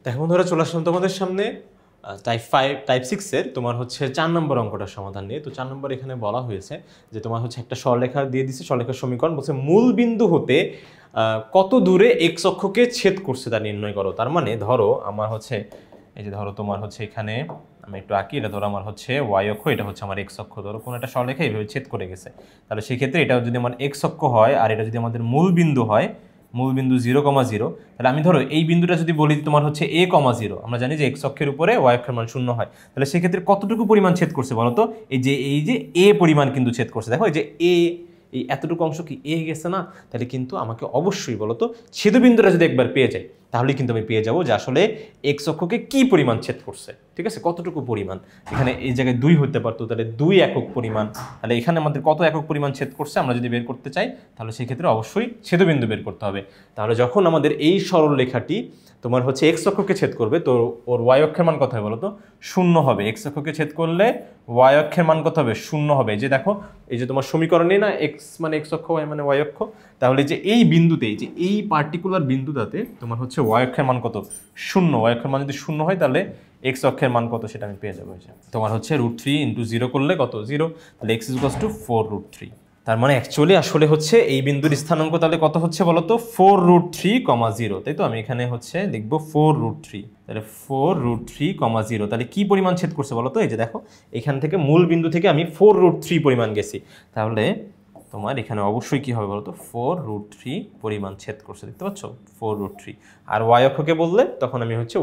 দেখো বন্ধুরা, চলে আসলাম তোমাদের সামনে টাইপ 6-এর তোমার হচ্ছে 4 নম্বর অঙ্কটার সমাধান নিয়ে। তো 4 নম্বর এখানে বলা হয়েছে যে তোমার হচ্ছে একটা সরলরেখা দিয়ে দিচ্ছে, সরলরেখার সমীকরণ বলছে মূল বিন্দু হতে কত দূরে এক্স অক্ষকে ছেদ করছে তা নির্ণয় করো। তার মানে ধরো আমার হচ্ছে এই যে ধরো তোমার হচ্ছে এখানে আমি একটু আঁকি, এটা ধরো আমার হচ্ছে ওয়াই অক্ষ, এটা হচ্ছে আমার এক্স অক্ষ। ধরো কোনো একটা সরলরেখা এইভাবে ছেদ করে গেছে, তাহলে সেক্ষেত্রে এটা যদি আমার এক্স অক্ষ হয় আর এটা যদি আমাদের মূল বিন্দু হয়, মূল বিন্দু 0,0, তাহলে আমি ধরো এই বিন্দুটা যদি বলি তোমার হচ্ছে a,0, আমরা জানি যে এক্স অক্ষের উপরে ওয়াই অক্ষের মান 0 হয়, তাহলে সেক্ষেত্রে কতটুকু পরিমাণ ছেদ করছে বলো তো? এই যে a পরিমাণ কিন্তু ছেদ করছে। দেখো এই যে এই এতটুকু অংশ কি a গেছে না? তাহলে কিন্তু আমাকে অবশ্যই বলো তো ছেদবিন্দুটা যদি একবার পেয়ে যাই তাহলে কিন্তু আমি পেয়ে যাবো যে আসলে এক্স অক্ষকে কি পরিমাণ ছেদ করছে, ঠিক আছে, কতটুকু পরিমাণ। এখানে এই জায়গায় 2 হতে পারতো, তাহলে 2 একক পরিমাণ। তাহলে এখানে আমাদের কত একক পরিমাণ ছেদ করছে আমরা যদি বের করতে চাই, তাহলে সেই ক্ষেত্রে অবশ্যই ছেদবিন্দু বের করতে হবে। তাহলে যখন আমাদের এই সরল রেখাটি তোমার হচ্ছে এক্স অক্ষকে ছেদ করবে, তো ওর ওয়াই অক্ষের মান কত হবে বলো তো? 0 হবে। এক্স অক্ষকে ছেদ করলে ওয়াই অক্ষের মান কত হবে? 0 হবে। যে দেখো এই যে তোমার সমীকরণে না এক্স মানে এক্স অক্ষ, ওয়াই মানে ওয়াই অক্ষ, তাহলে যে এই বিন্দুতে, যে এই পার্টিকুলার বিন্দুটাতে তোমার হচ্ছে ওয়াই অক্ষের মান কত? 0। ওয়াই অক্ষের মান যদি 0 হয় তাহলে এক্স অক্ষের মান কত সেটা আমি পেয়ে যাবো। তোমার হচ্ছে √3 × 0 করলে কত? 0। তাহলে x = 4√3। তার মানে অ্যাকচুয়ালি আসলে হচ্ছে এই বিন্দুর স্থানাঙ্ক তাহলে কত হচ্ছে বলো তো? 4√3,0, তাই তো? আমি এখানে হচ্ছে লিখবো 4√3, তাহলে 4√3,0। তাহলে কি পরিমাণ ছেদ করছে বলো তো? এই যে দেখো এখান থেকে মূল বিন্দু থেকে আমি 4√3 পরিমাণ গেছি, তাহলে তোমার এখানে অবশ্যই কি হবে বলতো? 4√3 পরিমাণ ছেদ করছে, দেখতে পাচ্ছ? 4√3। আর ওয়াই অক্ষকে বললে তখন আমি হচ্ছে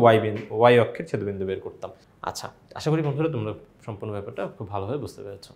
ওয়াই অক্ষের ছেদবিন্দু বের করতাম। আচ্ছা, আশা করি বন্ধুরা তোমরা সম্পূর্ণ ব্যাপারটা খুব ভালোভাবে বুঝতে পেরেছো।